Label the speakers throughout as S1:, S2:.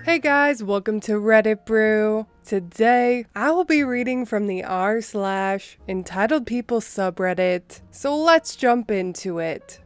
S1: Hey guys, welcome to Reddit Brew. Today, I will be reading from the r/EntitledPeople subreddit, so let's jump into it.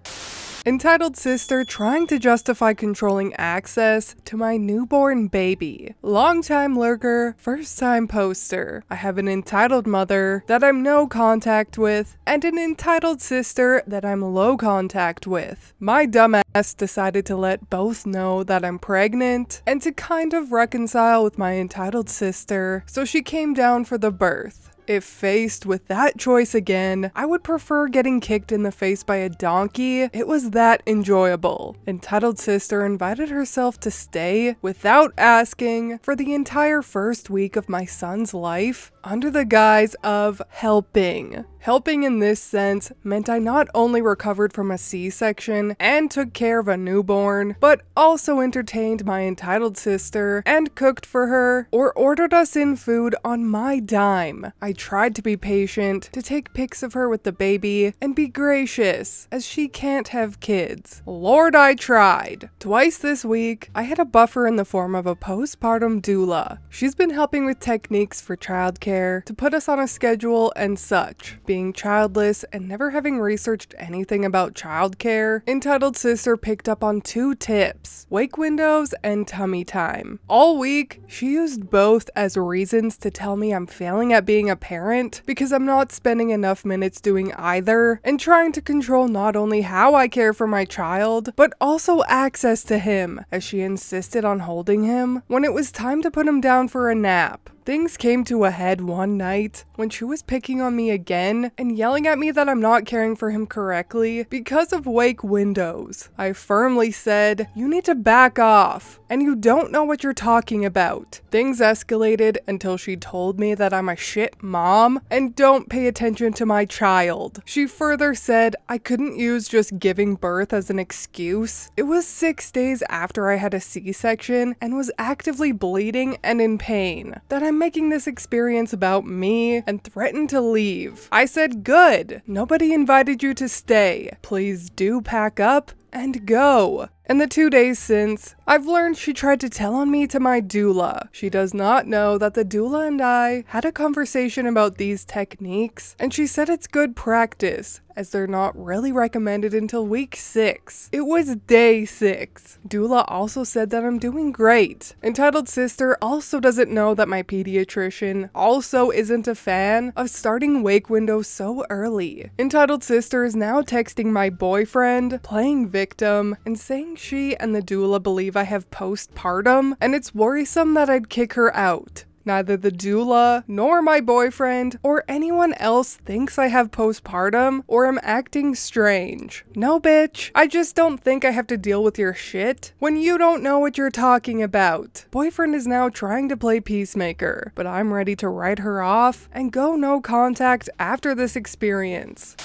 S1: Entitled sister trying to justify controlling access to my newborn baby. Longtime lurker, first time poster. I have an entitled mother that I'm no contact with, and an entitled sister that I'm low contact with. My dumbass decided to let both know that I'm pregnant, and to kind of reconcile with my entitled sister, so she came down for the birth. If faced with that choice again, I would prefer getting kicked in the face by a donkey. It was that enjoyable. Entitled sister invited herself to stay without asking for the entire first week of my son's life under the guise of helping. Helping in this sense meant I not only recovered from a C-section and took care of a newborn, but also entertained my entitled sister and cooked for her or ordered us in food on my dime. I tried to be patient, to take pics of her with the baby, and be gracious, as she can't have kids. Lord, I tried. Twice this week, I had a buffer in the form of a postpartum doula. She's been helping with techniques for childcare, to put us on a schedule and such. Being childless and never having researched anything about childcare, entitled sister picked up on 2 tips: wake windows and tummy time. All week, she used both as reasons to tell me I'm failing at being a parent because I'm not spending enough minutes doing either, and trying to control not only how I care for my child, but also access to him, as she insisted on holding him when it was time to put him down for a nap. Things came to a head one night when she was picking on me again and yelling at me that I'm not caring for him correctly because of wake windows. I firmly said, "You need to back off, and you don't know what you're talking about." Things escalated until she told me that I'm a shit mom and don't pay attention to my child. She further said I couldn't use just giving birth as an excuse. It was 6 days after I had a C-section and was actively bleeding and in pain that I'm making this experience about me, and threatened to leave. I said, "Good. Nobody invited you to stay. Please do pack up and go." In the 2 days since, I've learned she tried to tell on me to my doula. She does not know that the doula and I had a conversation about these techniques, and she said it's good practice, as they're not really recommended until week 6. It was day 6. Doula also said that I'm doing great. Entitled sister also doesn't know that my pediatrician also isn't a fan of starting wake windows so early. Entitled sister is now texting my boyfriend, playing victim, and saying she and the doula believe I have postpartum, and it's worrisome that I'd kick her out. Neither the doula, nor my boyfriend, or anyone else thinks I have postpartum or am acting strange. No, bitch, I just don't think I have to deal with your shit when you don't know what you're talking about. Boyfriend is now trying to play peacemaker, but I'm ready to write her off and go no contact after this experience.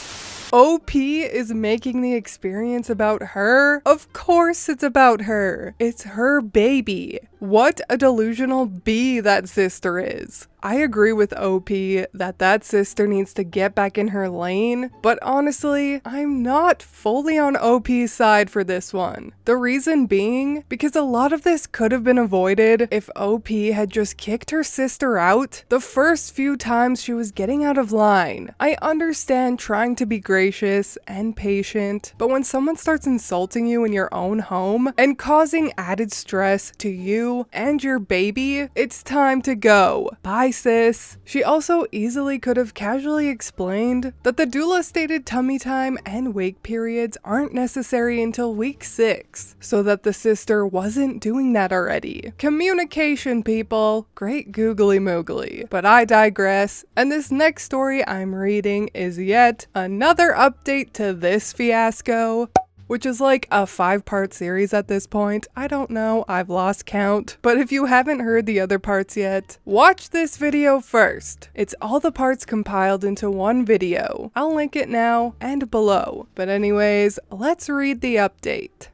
S1: OP is making the experience about her? Of course it's about her. It's her baby. What a delusional bee that sister is. I agree with OP that sister needs to get back in her lane, but honestly, I'm not fully on OP's side for this one. The reason being, because a lot of this could have been avoided if OP had just kicked her sister out the first few times she was getting out of line. I understand trying to be gracious and patient, but when someone starts insulting you in your own home and causing added stress to you and your baby, it's time to go. Bye, sis. She also easily could have casually explained that the doula stated tummy time and wake periods aren't necessary until week 6, so that the sister wasn't doing that already. Communication, people. Great googly moogly. But I digress, and this next story I'm reading is yet another update to this fiasco, which is like a 5-part series at this point. I don't know, I've lost count. But if you haven't heard the other parts yet, watch this video first. It's all the parts compiled into one video. I'll link it now and below. But anyways, let's read the update.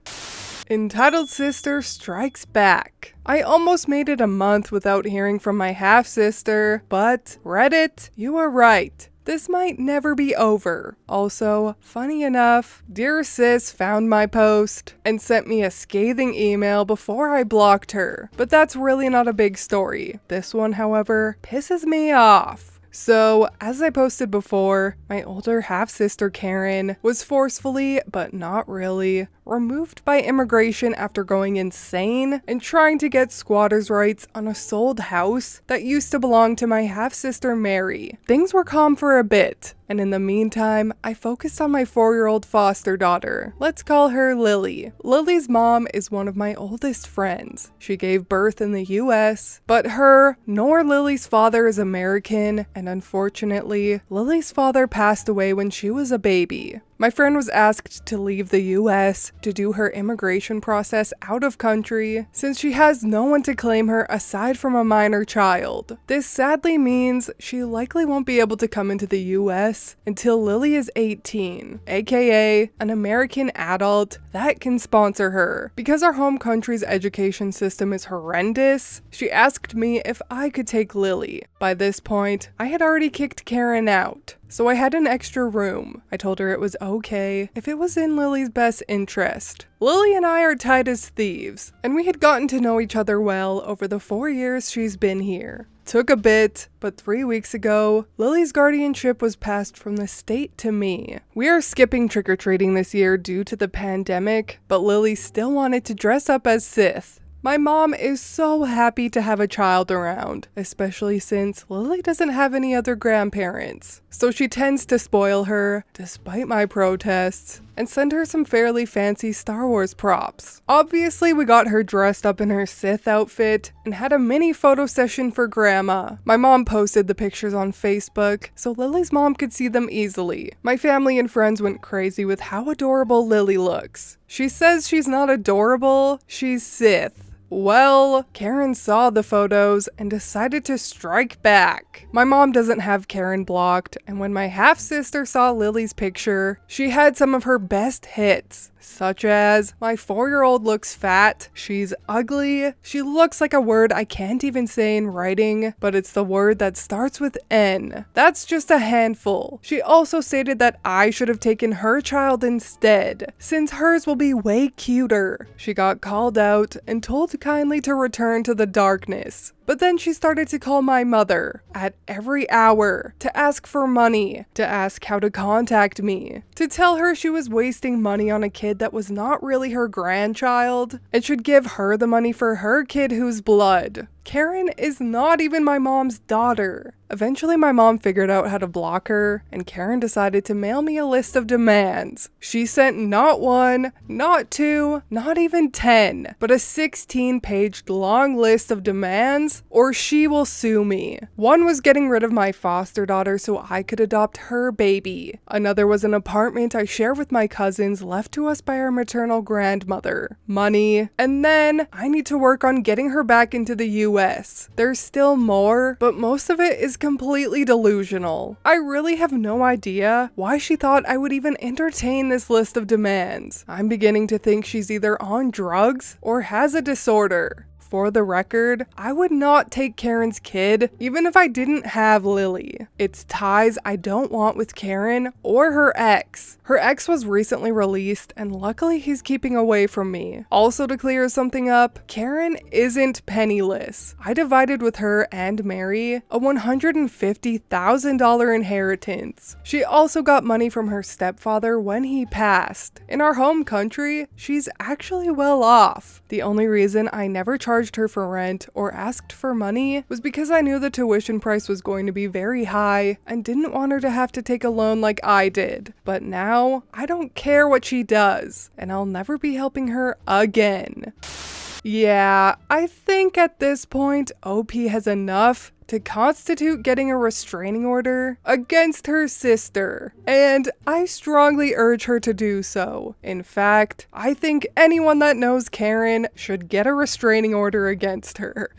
S1: Entitled sister strikes back. I almost made it a month without hearing from my half-sister, but Reddit, you are right. this might never be over. Also, funny enough, dear sis found my post and sent me a scathing email before I blocked her, but that's really not a big story. This one, however, pisses me off. So, as I posted before, my older half-sister Karen was forcefully, but not really, removed by immigration after going insane and trying to get squatters' rights on a sold house that used to belong to my half-sister Mary. Things were calm for a bit, and in the meantime, I focused on my 4-year-old foster daughter. Let's call her Lily. Lily's mom is one of my oldest friends. She gave birth in the US, but her nor Lily's father is American, and unfortunately, Lily's father passed away when she was a baby. My friend was asked to leave the US to do her immigration process out of country since she has no one to claim her aside from a minor child. This sadly means she likely won't be able to come into the US until Lily is 18, aka an American adult that can sponsor her. Because our home country's education system is horrendous, she asked me if I could take Lily. By this point, I had already kicked Karen out, so I had an extra room. I told her it was okay if it was in Lily's best interest. Lily and I are tight as thieves, and we had gotten to know each other well over the 4 years she's been here. Took a bit, but 3 weeks ago, Lily's guardianship was passed from the state to me. We are skipping trick-or-treating this year due to the pandemic, but Lily still wanted to dress up as Sith. My mom is so happy to have a child around, especially since Lily doesn't have any other grandparents. So she tends to spoil her, despite my protests, and send her some fairly fancy Star Wars props. Obviously, we got her dressed up in her Sith outfit and had a mini photo session for Grandma. My mom posted the pictures on Facebook, so Lily's mom could see them easily. My family and friends went crazy with how adorable Lily looks. She says she's not adorable, she's Sith. Well, Karen saw the photos and decided to strike back. My mom doesn't have Karen blocked, and when my half-sister saw Lily's picture, she had some of her best hits, such as, my 4-year-old looks fat, she's ugly, she looks like a word I can't even say in writing, but it's the word that starts with N. That's just a handful. She also stated that I should have taken her child instead, since hers will be way cuter. She got called out and told kindly to return to the darkness. But then she started to call my mother at every hour to ask for money, to ask how to contact me, to tell her she was wasting money on a kid that was not really her grandchild and should give her the money for her kid who's blood. Karen is not even my mom's daughter. Eventually, my mom figured out how to block her, and Karen decided to mail me a list of demands. She sent not 1, not 2, not even 10, but a 16-page long list of demands, or she will sue me. One was getting rid of my foster daughter so I could adopt her baby. Another was an apartment I share with my cousins left to us by our maternal grandmother. Money. And then I need to work on getting her back into the US. There's still more, but most of it is completely delusional. I really have no idea why she thought I would even entertain this list of demands. I'm beginning to think she's either on drugs or has a disorder. For the record, I would not take Karen's kid, even if I didn't have Lily. It's ties I don't want with Karen or her ex. Her ex was recently released, and luckily he's keeping away from me. Also, to clear something up, Karen isn't penniless. I divided with her and Mary a $150,000 inheritance. She also got money from her stepfather when he passed. In our home country, she's actually well off. The only reason I never charged her for rent or asked for money was because I knew the tuition price was going to be very high and didn't want her to have to take a loan like I did. But now, I don't care what she does, and I'll never be helping her again. Yeah, I think at this point, OP has enough to constitute getting a restraining order against her sister, and I strongly urge her to do so. In fact, I think anyone that knows Karen should get a restraining order against her.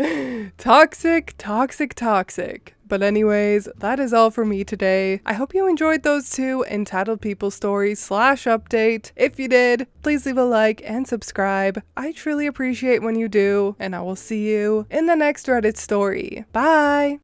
S1: Toxic, toxic, toxic. But anyways, that is all for me today. I hope you enjoyed those 2 Entitled People stories / update. If you did, please leave a like and subscribe. I truly appreciate when you do, and I will see you in the next Reddit story. Bye!